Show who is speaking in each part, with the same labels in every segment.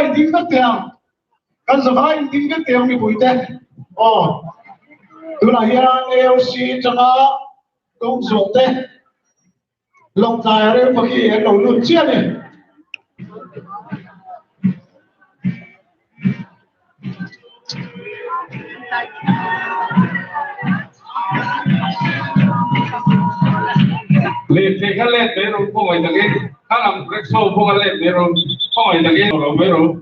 Speaker 1: vai ding các tiền kan sa vai ding các tiền mi bui te oh tu na hian AOC changa công dụng te long dài ở đây mà khi em đầu luôn chia này
Speaker 2: lên thì cái lên để rồi không phải là cái các làm cái show không phải lên để rồi không phải là cái rồi mới rồi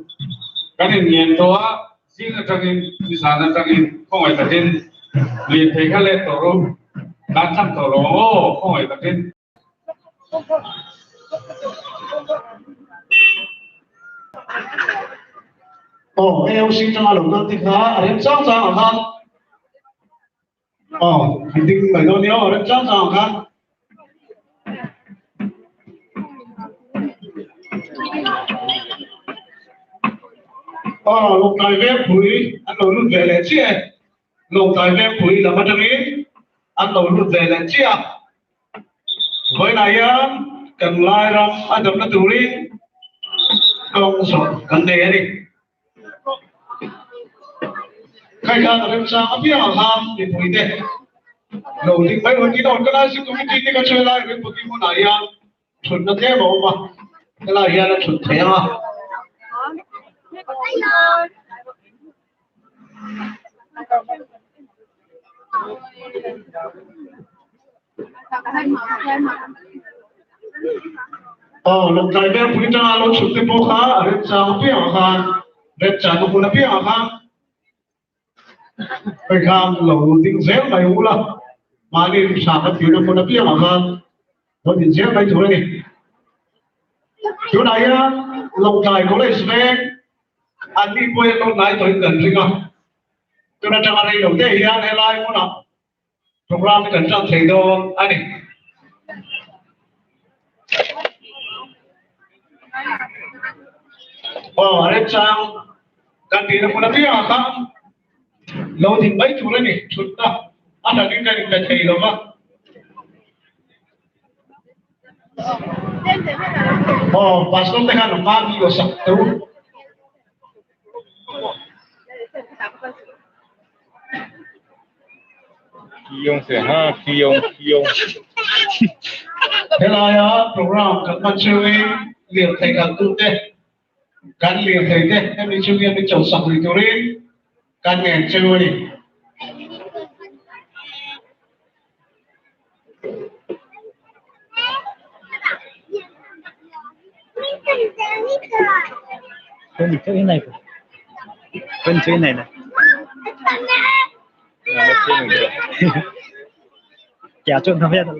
Speaker 2: cái này nhìn thôi riêng là trong cái sản là trong cái không phải là cái lên thì cái lên rồi đang chăm rồi không phải là cái
Speaker 1: AOC trong alo đang tích ha em sáng sáng ha hình định mấy đôi nhau em sáng sáng ha lồng tài vé bụi anh đầu lút về lại chia lồng tài vé bụi là乜vậy anh đầu lút về lại chia với này á cần lai ram anh đầu nó tụi đi công sổ cần đề đi khai ra là sao ở phía hàng thì bụi thế đầu thì mấy hồi tí đầu cái này sẽ có cái gì cái chơi lại với một cái món này à chuẩn nó thế mà cái này là chuẩn thế à lồng tài vé bụi ra lồng chuẩn thế bố khá em sao phía hàng em trả nó cũng là phía hàngไปข้ามเราดิ้งเสียงไปหูละมานี่สาขาผิวน้ำมันเปี้ยมาข้ามเราดิ้งเสียงไปถูกเลยอยู่ไหนอะลงใจเขาเลยสเปกอันนี้ป่วยลงไหนตัวเงินจริงอ่ะจนจะมาเรียนเดี๋ยวเฮียในไลน์มั้งนะโปรแกรมที่กันจังเสียงโดนอันนี้เรื่องจังการดีน้ำมันเปี้ยมาข้ามlâu thì mấy chú đấy nhỉ chút đó ăn là cái thầy đâu mà bà số tay hàng mà đi vào sập đâu
Speaker 3: Kiyong sẽ ha kiyong
Speaker 1: thế là program các bạn chơi liền thầy càng tu thế càng liền thầy thế em đi chơi em đi chầu sập thì tôi đi càng nghẹn chơi đi
Speaker 4: Con chơi cái này con chơi này này chả trộn không biết đâu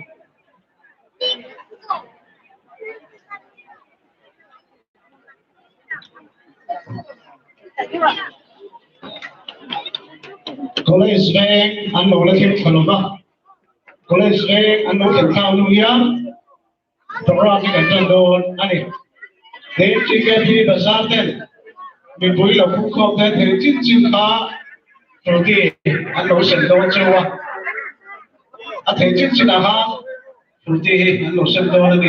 Speaker 1: college về anh nói là thêm phần ba college về anh nói thêm thao luôn nhá program cái chân đồn anh ấy để chỉ cái gì là sao thế mình vui là cũng không thể thấy chính chính khá rồi thì anh nói sân đồn chưa anh thấy chính chính là ha rồi thì anh nói sân đồn đi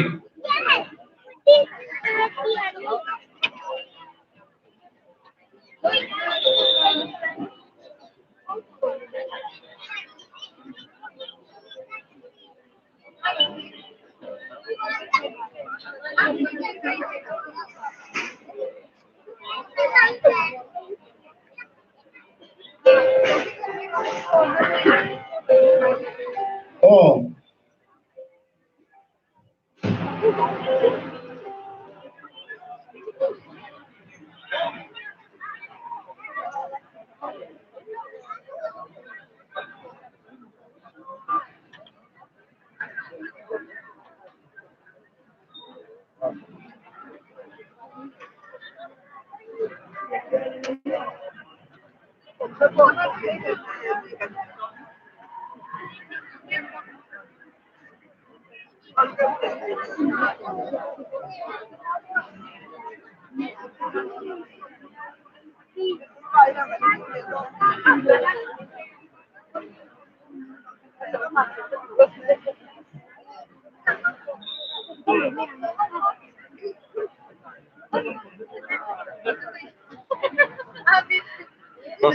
Speaker 4: Hả?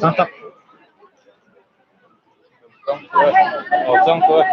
Speaker 4: Trong tập. Trong thôi.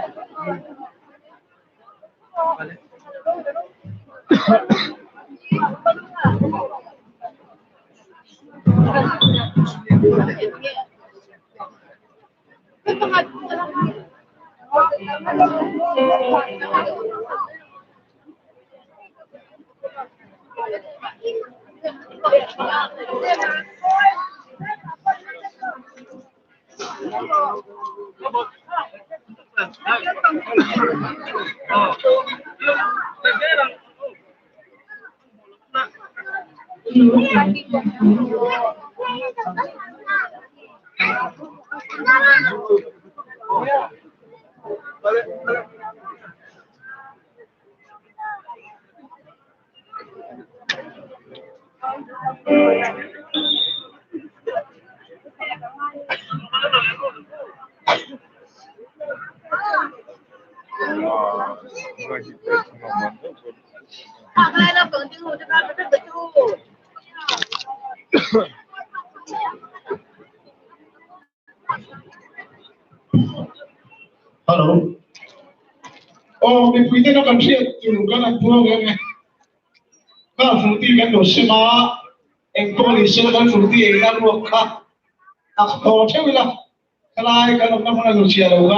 Speaker 1: Hello. Oh, mình quý nó cần thiết từ các là thua nghe. Các phụ ti cái đồ xe mà em có lý sơn các phụ ti em đang luộc khác. Họ theo là cái này cái nó không là đồ xe đâu cả.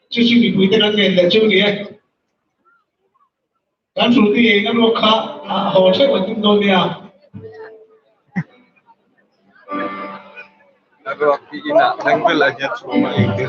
Speaker 1: Chứ mình quý nó nghe là chưa nghe. Các phụ ti em đang luộc khác. Họ theo là chúng tôi nha.
Speaker 3: Rocky ina nangbil aja cuma itu.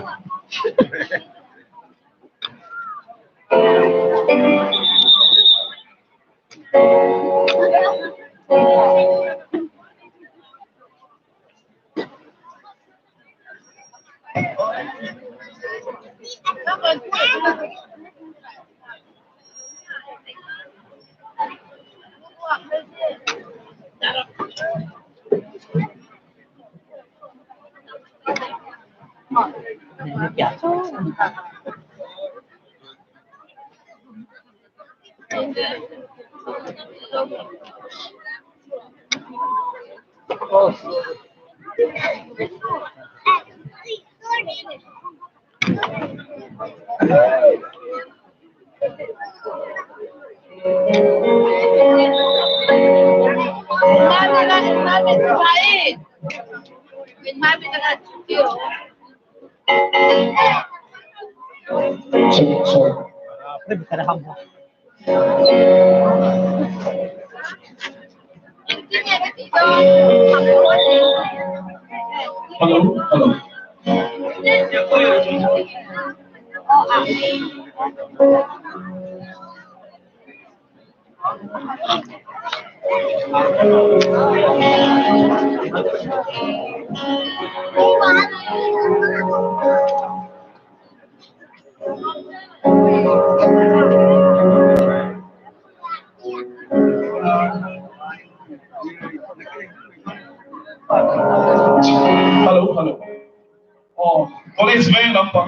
Speaker 1: Hello, hello. Hello, hello. Oh, police van number.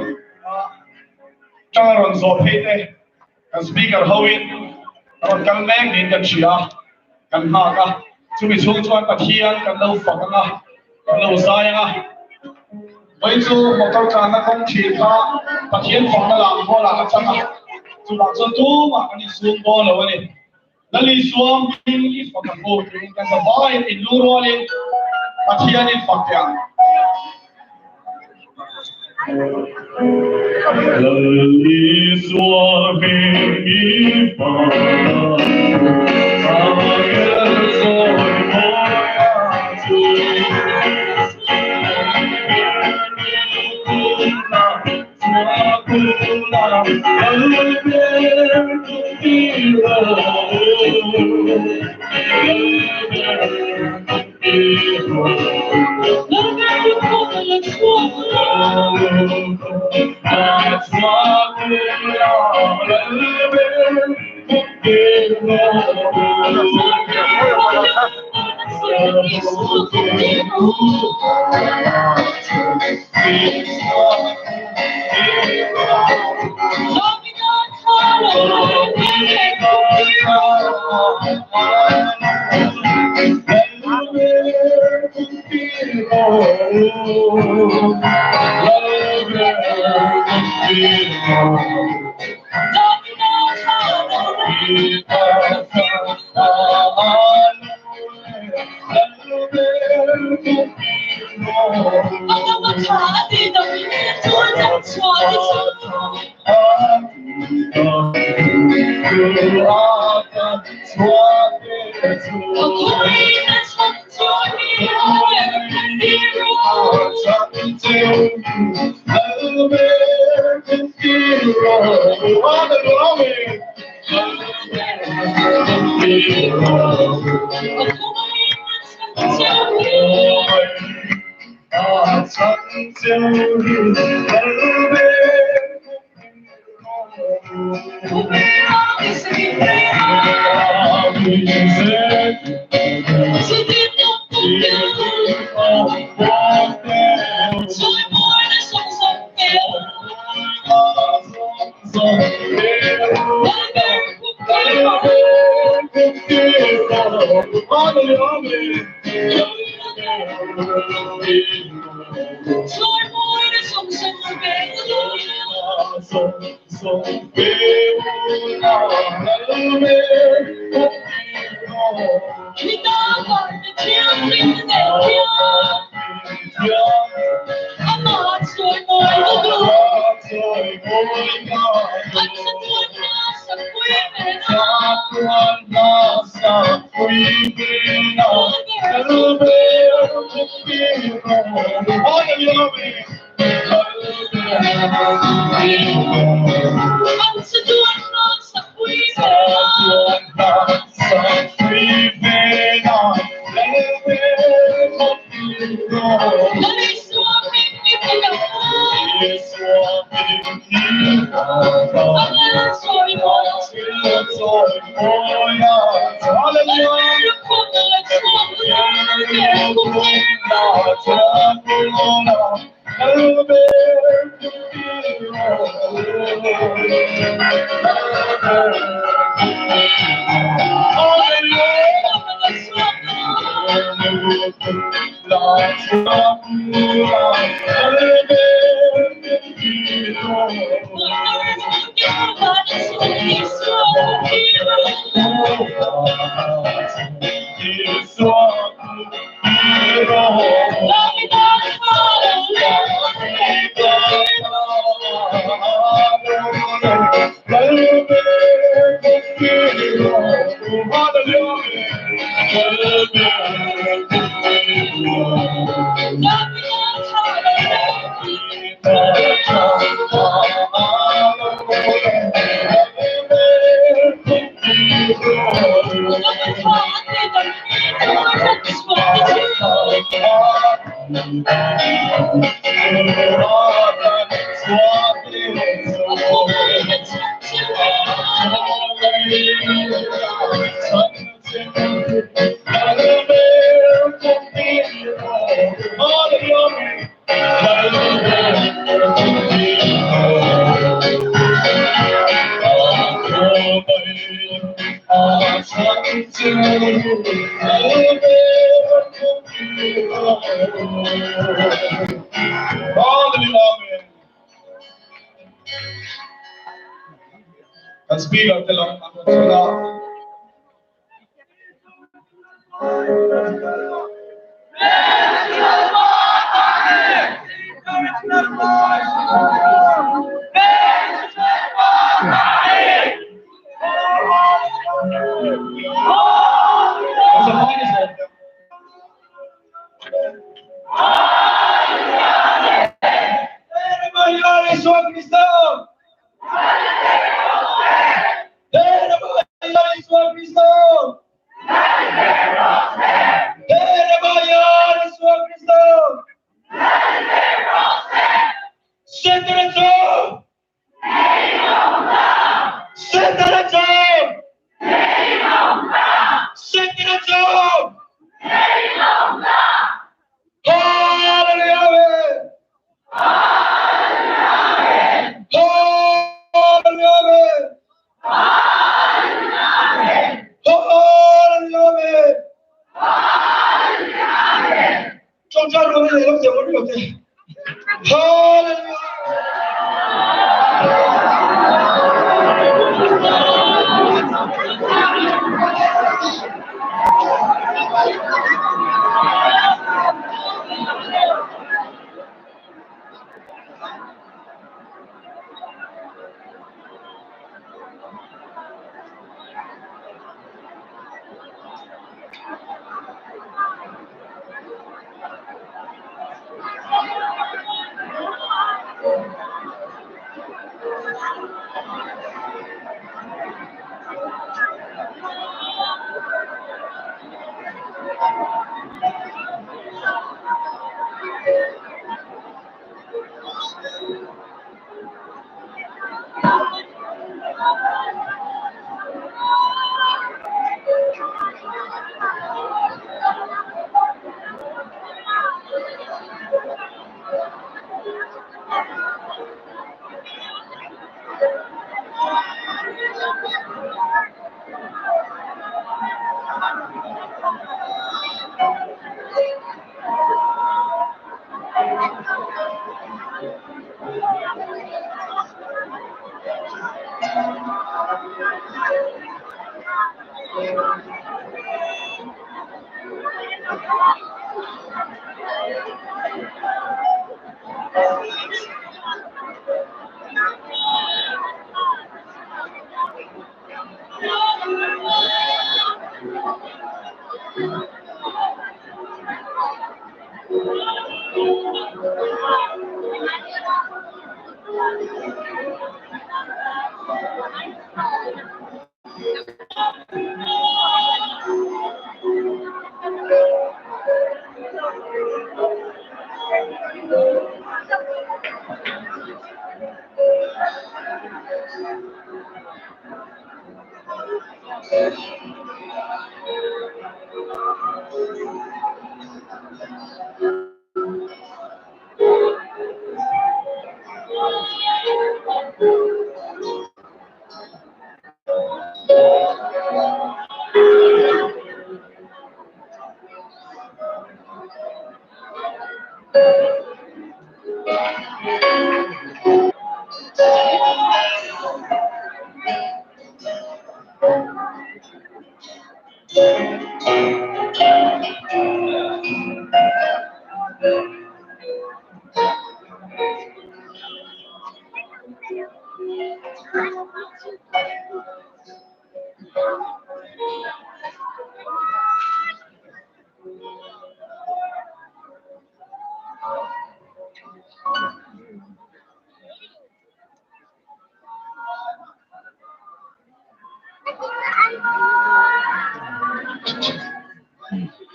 Speaker 1: Trong rồi dọn hết đây. Cái speaker hậu in. Còn căn mang đến cái chia. Căn hạ cả. Chúng mình xuống cho anh thiên căn lâu phật cả. Căn lâu dài cả. Bây giờ một câu trả nó không chỉ có phát hiện phật nó làm hoa là chắc cả. Chúng ta cho tu mà anh xuống bò là vậy. Nó đi xuống đi phật nó vô. Cái sao bao in lưu rồi lên. Phát hiện in phật ya. Lý xua bình ý phật sao nhân rồi mỗi chữ xua cung làm ở bên đi rồi
Speaker 5: Siete
Speaker 1: trong cha luôn này lúc giờ muốn được gì Hallelujah.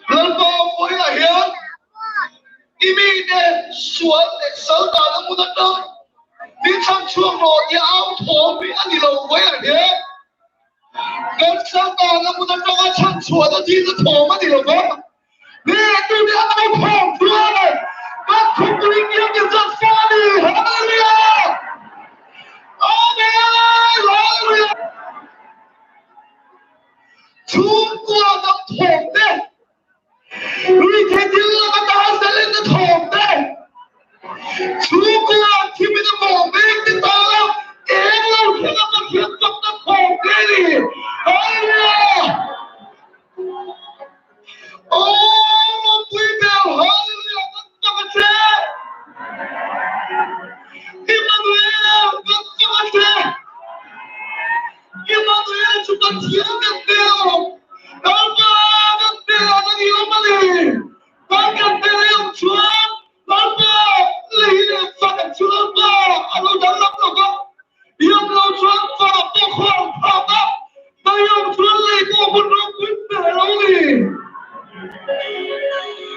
Speaker 1: Lớn vô với là hiếu Imi để xuống để sớm vào nó muốn đất đôi Đi trong chuông rồi thì áo thổ bị ăn đi lâu với là hiếu Gần sớm vào nó muốn đất đôi trong chuông nó đi nó thổ mà đi lâu với Nè tôi đi áo thổ chúa này Các khúc linh nghiệm nhận ra xa đi Hallelujah Hallelujah Chúa của nó thổ đấy 우리 대들라가 나와서 내 통대 주고야 팀이는 뭐 매일 따라 애로 해가면 기억적다 통대리 할렐루야 오 뿌이며 할렐루야 깜짝같이 이마누엘 깜짝같이 이마누엘 주가 기억했대요 Nó yêu mà đi Bạn cần tên yêu Chúa Bạn bà Lý để phạt Chúa bà Anh ơi đáng lắm rồi con Yêu lâu Chúa phạt tôi khoảng phạt đó Tôi yêu Chúa Lý của một rộng quý bể lâu đi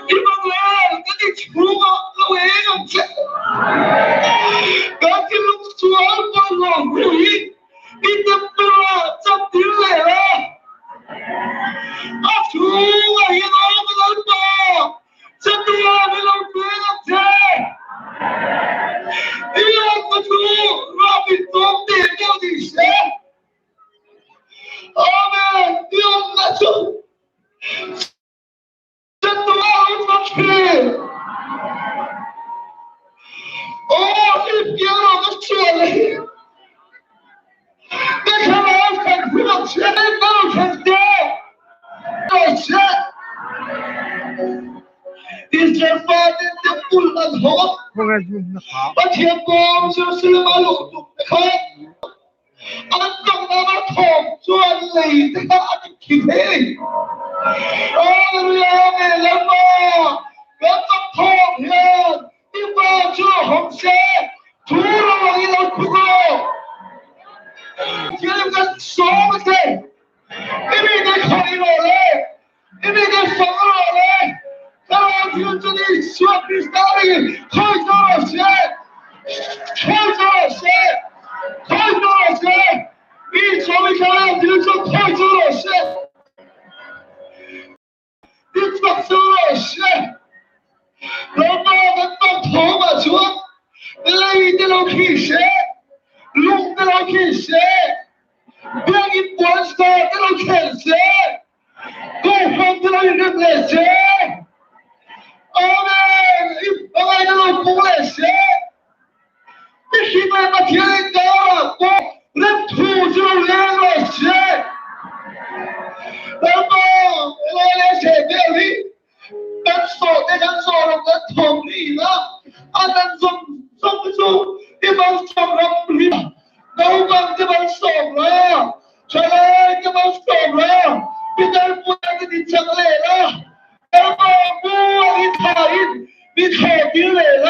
Speaker 1: Ý bằng là Cái gì Chúa mà lâu ấy không chết Các cái lúc Chúa bao gồm hủy Ý tập bà Chấp tiếng lệ là Chúa ơi, nó mới lớn bò Chân đi à, mới lòng quê làm thế Yêu của Chúa Và bị tốn tiền nhau thì sẽ Amen Yêu là Chúa Chân tôi áo phát triển Is your father the full of hope? But here comes your Silamalu to the car. Anhต้องมาถมชวนเลยถ้าอันคิดเองโอ้เรื่องนี้แล้วก็ต้องถมเองที่ว่าช่วยผมเสียทุกระหว่างเราทุกคนที่เราจะสอนกันที่มีได้คนอีโร่เลยที่มีได้ฟังเราเลยถ้าเราที่จะได้สวดดิสตารีคอยจะเสียคอยจะเสียคอยจะเสีย你从一开始你就快走了些，你快走了些，老爸们把头发做，累的老皮些，弄的老皮些，别一般的老看些，高方的老人来些，我们的老公来些，你起码把天高了我。人土就连了些，然后我来写这里，跟说的跟说了跟同意了，啊，那中不中？一帮送了不理，老板这帮送了，出来这帮送了，别人不让给你讲来了，然后不你讨厌，你讨厌来了，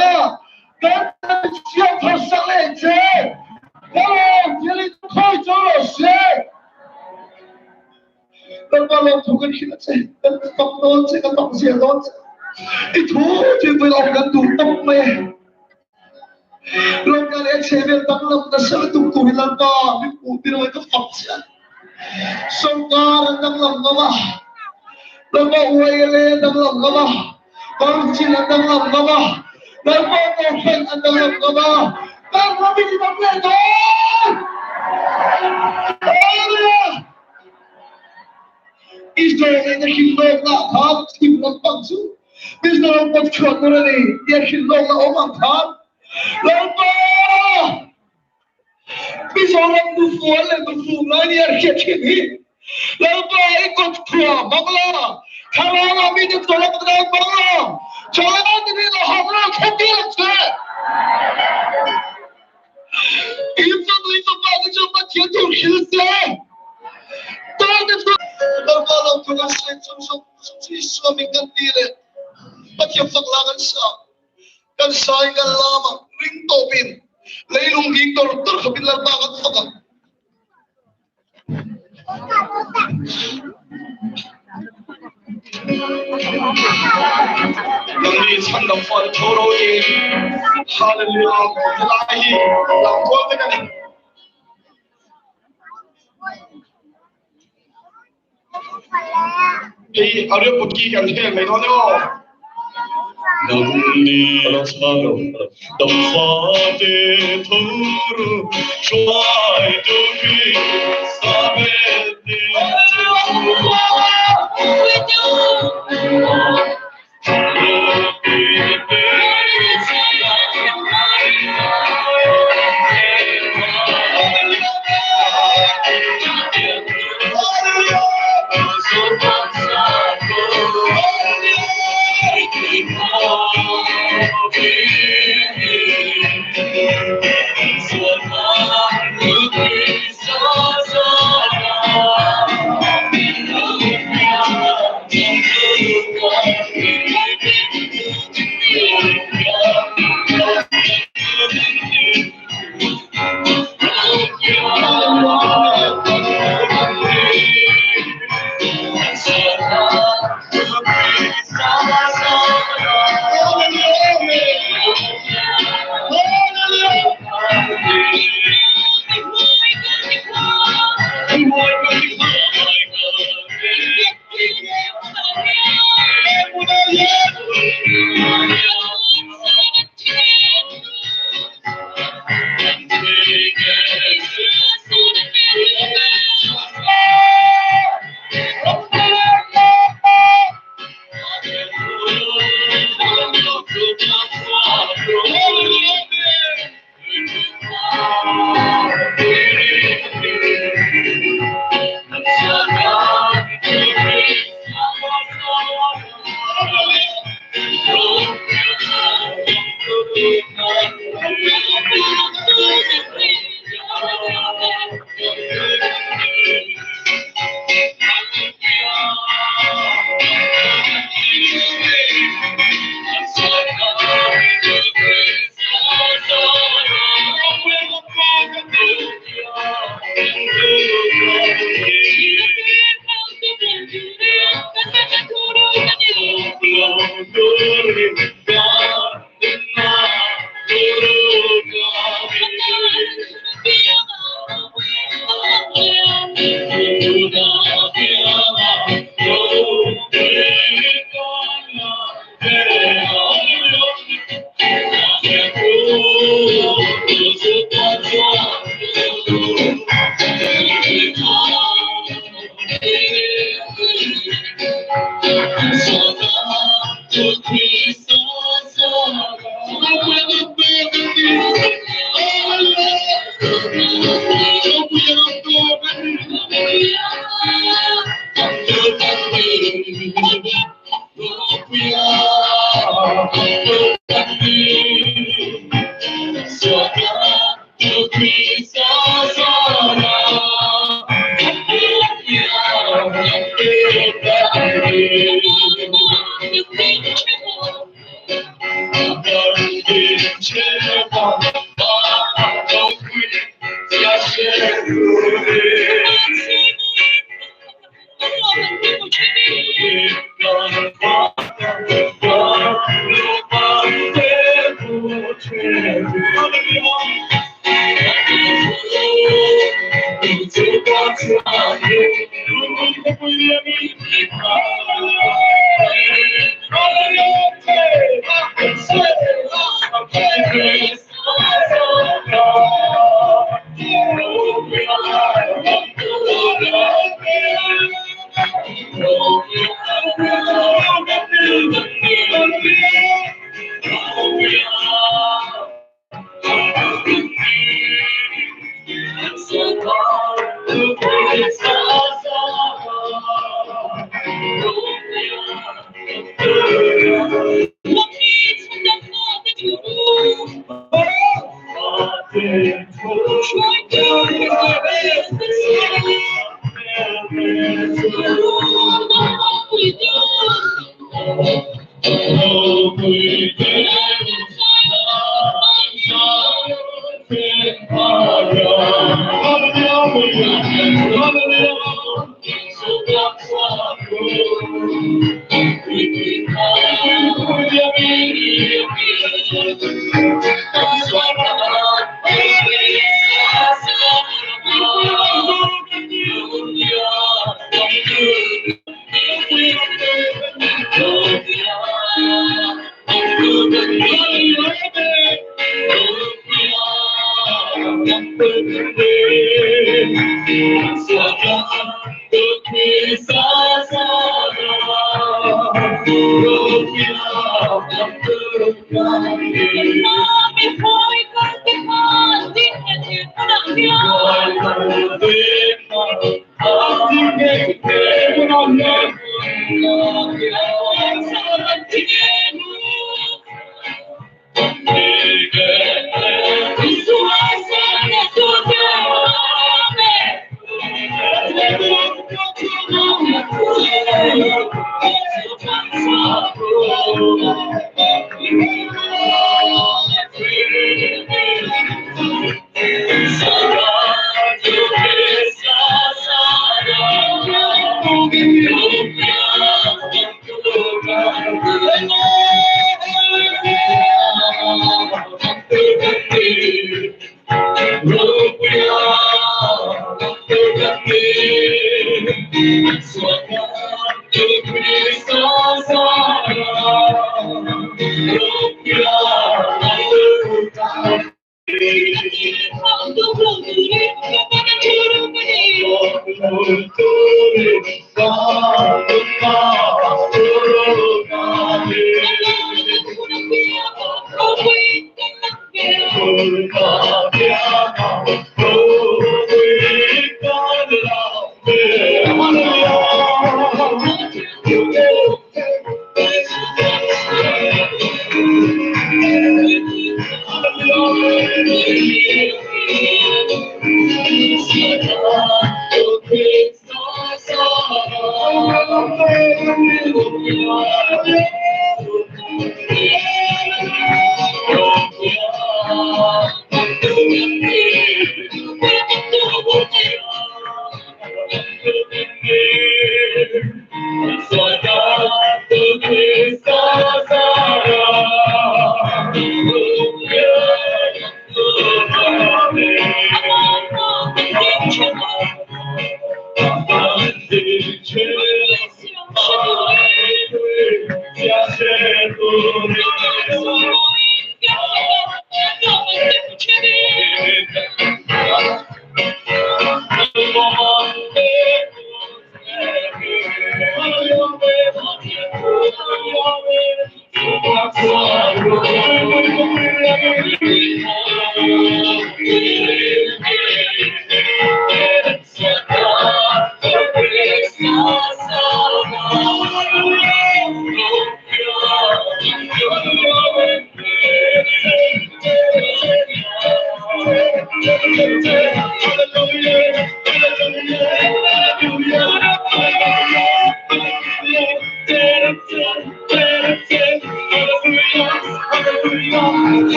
Speaker 1: 跟叫他上来接。我这里快走了些，等把老土给起了这，等放到这个东西了，一土就被老人堵东没，老人连前面当了的什么都堵了吧，你补的那个房子，上班当了个吧，那么我也来当了个吧，房子了当了个吧，那么我分当了个吧。但我比你们更多。Isor ini hilong na ham hilong pangsu. Isor pag chwat na ni dia hilong na omang ham. Lapa. Isor ang bufuan ang bufuan ni arket ini. Lapa ikut tua bangla. Kalau kami di tolong dengan bangla. Jangan ini lah hamla kecil saja. Itu bagi coba dia tu hilse. Tolong itu. Kalau punya sih suami ganti le. Pati faklangan sa. Kan saya kan lama ring topin. Leilung diktor terkebilar banget fakang. Nanti canggung fal thoroi. Hallelujah. Ilahi. Langkau dengan Hey, Areopagy kan here, may no. Nandi Saro, the Father Thuru, try to be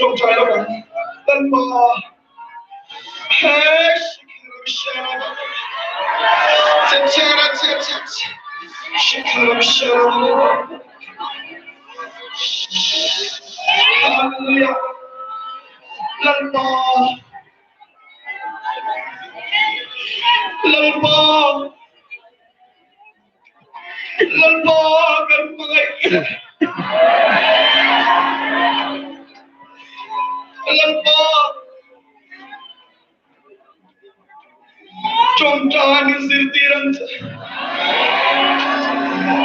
Speaker 1: trong trái đâu cả tân bò hết Hallelujah. Lần bò lần bò gần người lần bò trong trái như sự tiền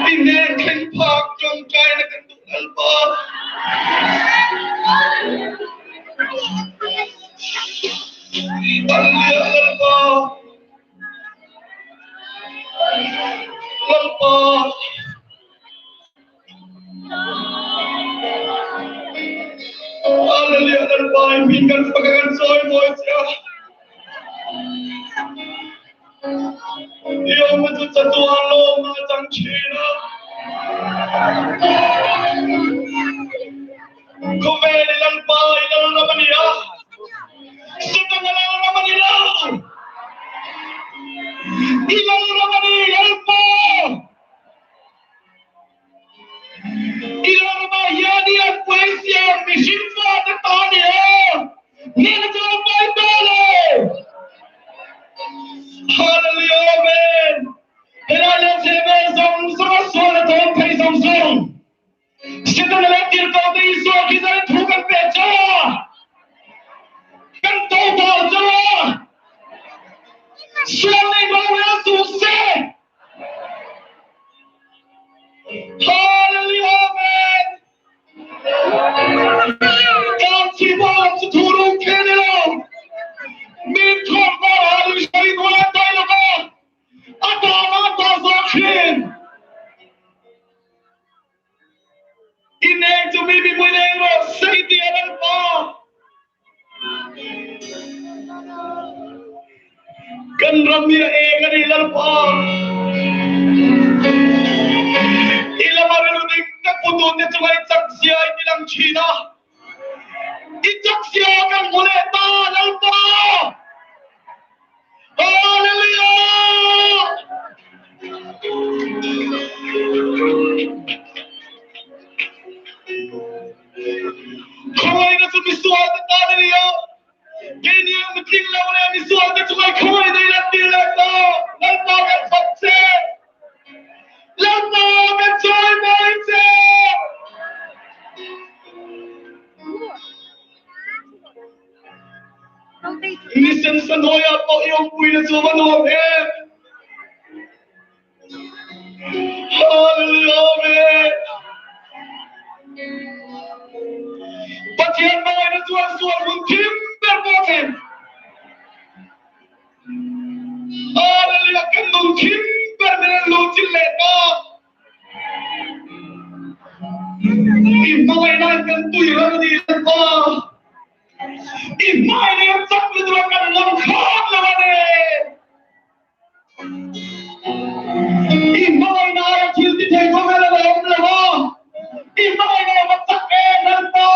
Speaker 1: ini keng pak trong trái là cần tụng lần bò Hallelujah lần bò Hallelujah lần bò pinkan pagagan soy moisya Iyo matutatuan lo matang china Kuveli lang ba ilang naman niya Sito na lang naman nila Ilang naman nila po Ilang naman yan ang poesya Mishifa at ito niya Nina sa mga dole Hallelujah amen Hilala sebe som sama sola tom pay som som Sito na lang tirko ang iso Kita na tukan pecha Kan tawag jawa Suami bawa susah Hallelujah amen Kan sibat turun kenal Min tolba halu syari gula taylaka Atama tazakin Ineng to bibi mo ineng mo Say di alam pa Kan ramya kanilang pa Ilang marinunig na puto niya sa may saksya ilang China Itsaksya kang muleta ng pa Hallelujah Kawai na sumisuat at tala niya Kini ang matinglaw na yung misuat at sumay kawai na ilang tila ito Lalpagan patse Lalpagan soy moise Inisan sa noya po iyong puwi na sumanohin Hallelujah amen Patihan mga na suwan-suwan mong timber po akin Hallelujah kandong timber na lutin leto Imangay na ang kantuyan nilang pa Imangay na yung sakluduan ka ng langkap naman eh Imangay na ang kiltitay ko nga na lang mo Imangay na yung matsakenan po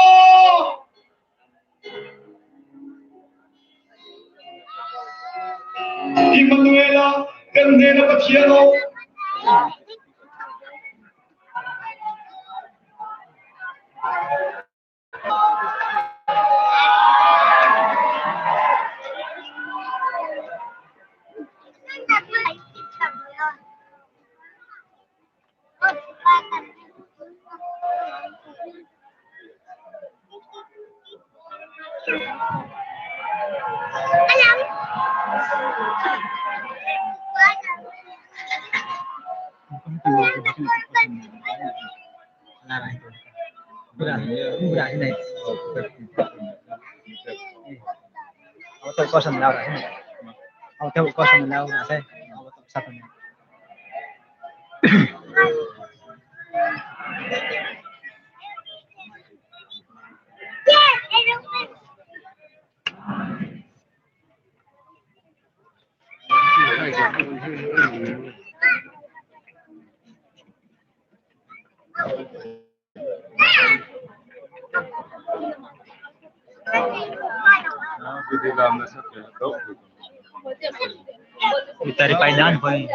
Speaker 1: Emanuela Candela Pachiano
Speaker 4: Budak ini. Awak tahu kosan lau dah ini. Awak tahu kosan lau dah saya. Awak tahu satu ni.
Speaker 3: Hindi lang na sa kaya.
Speaker 4: Verified daan po 10.9%.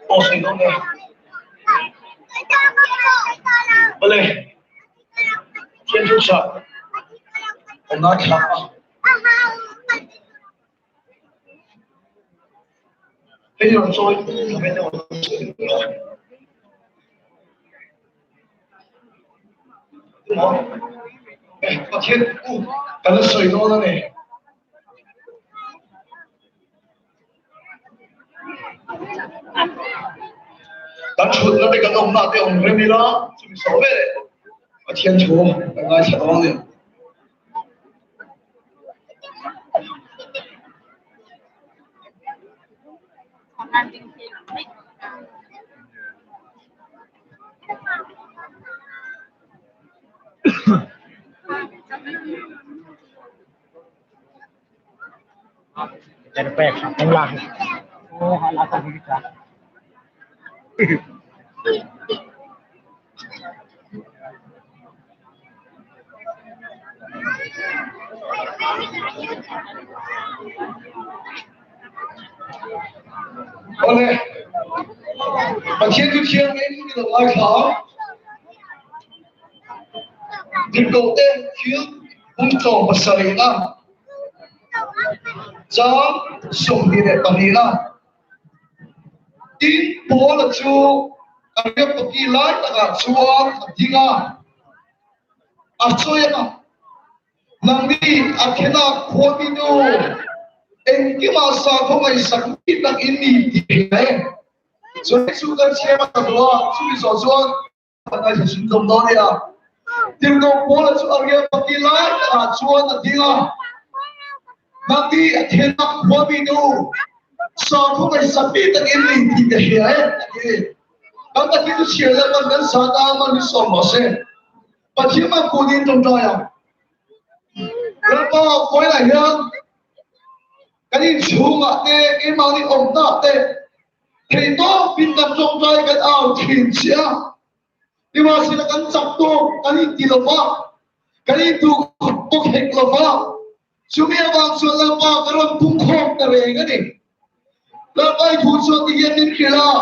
Speaker 1: Okay, okay. Boleh. Thiên thu sợ. Phải nói thật không? Bây giờ rồi, bây giờ rồi. Có thiên, cái nó sợi nó đó này. Đã chuột nó bị cái ông nào thì ông remy đó, chúng mình xấu về đấy. Có thiên chúa, ngay sẽ đó liền.
Speaker 4: Jadi pek, pulang. Oh, halah tak kita.
Speaker 1: Boleh. Thiên thu thiên đến cái đồng ai khó. Thì đầu tiên phía cũng trồng một sợi ra. Cho sủng đi để tầm đi ra. Ít bố là chú Areopagy lại là chú đi ra. Chơi mà. Nang đi thiên nào khôn đi đâu. Em cái mà sao không ai sẵn ít là in đi thì đấy. Rồi chú cần xem mà đó, chú bị sổ xuống. Thằng này sẽ xuống trong đó đi à. Tiếng đầu bố là chú Areopagy lại là chú đi ra. Nang đi thiên nào khôn đi đâu. Sao không ai sẵn ít là in đi thì đấy. Các bạn cứ chia ra con đến sáng ta mà đi sổ mà xem. Và chỉ mà cô đi trong trò à. Rồi bao quay lại hơn. Cái gì chú ngạ tê, cái máu đi ổng nạ tê. Thì đó, bình tâm trong trai cái ảo thịnh xia. Đi mà xin là cái chọc tô, cái gì tì lọ phá. Cái gì tù bốc hạch lọ phá. Chú mẹ vàng xuân là phá, cái rộn bung khóc tà rề cái gì. Là ai thủ xuân thì yên đến kia là.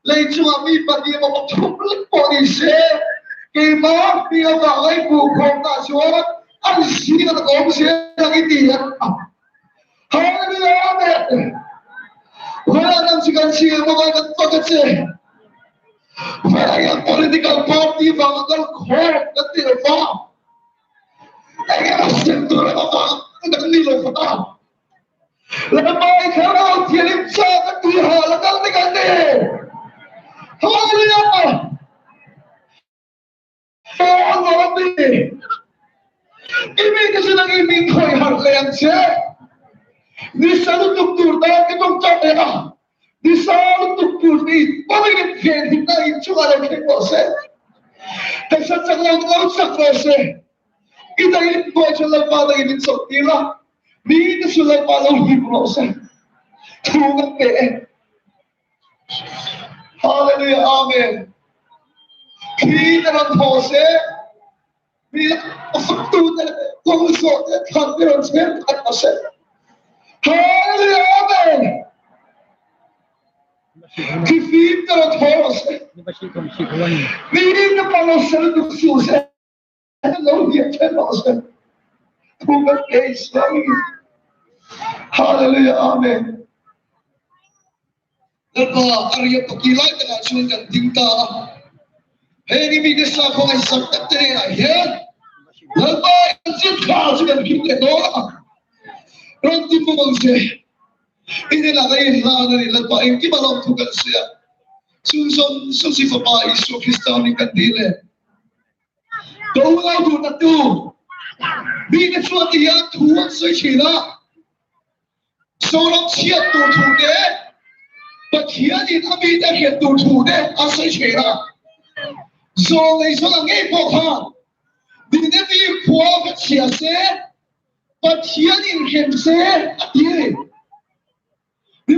Speaker 1: Lấy chú mà mi bà đi mà bọc thúc lực bỏ đi xe. Cái máu, đi là vàng ấy bù khóc tà xuân. Anh xí là có ông xe là cái gì á. Hallelujah. Wala nang sigansiya mo kay katpagkatsi. Wala yung political party vangal khor katilo pa. Ay nga sentura na pa katilo pa. Lamay karo tiyalim sa katiha lagal ni kante. Hallelujah. Oh Lord. Ibig kasi nang ibig ko'y harlayan siya. Di selalu tuktur dah kita cakap di selalu tuktur ni paling kita itu ada kita proses. Dan secara langsung proses kita ini buat jalan pada ini sotila ni itu sudah pada ini proses.
Speaker 5: thu ngắt bể. Hallelujah, amen. Khi ta làm thọ sẽ vì phật tu ta công số ta thật ta làm sẽ thật sẽ. Hallelujah, amen. Khi phim ta làm thọ sẽ vì ta bằng lòng sẽ được sự sẽ lâu việc thế nào sẽ thu ngắt bể sẽ. Hallelujah, amen. Lepas Areopagy lai tengah sungan tingkah, hari ini desa kau ai sakit terina, ya. Lepas jika sungan kita doa, ranti pemangsa, ini lagi hal ini lepas ini malam tugas saya, sunson susi fapa Isor Kristus ni kandile, doa tu tentu, bila suatu yang Tuhan sesuatu, seorang siap tu deh. But here in Abi that he do to them as a chera. So they saw a gay pop. Did they be poor but she said, but here in him said,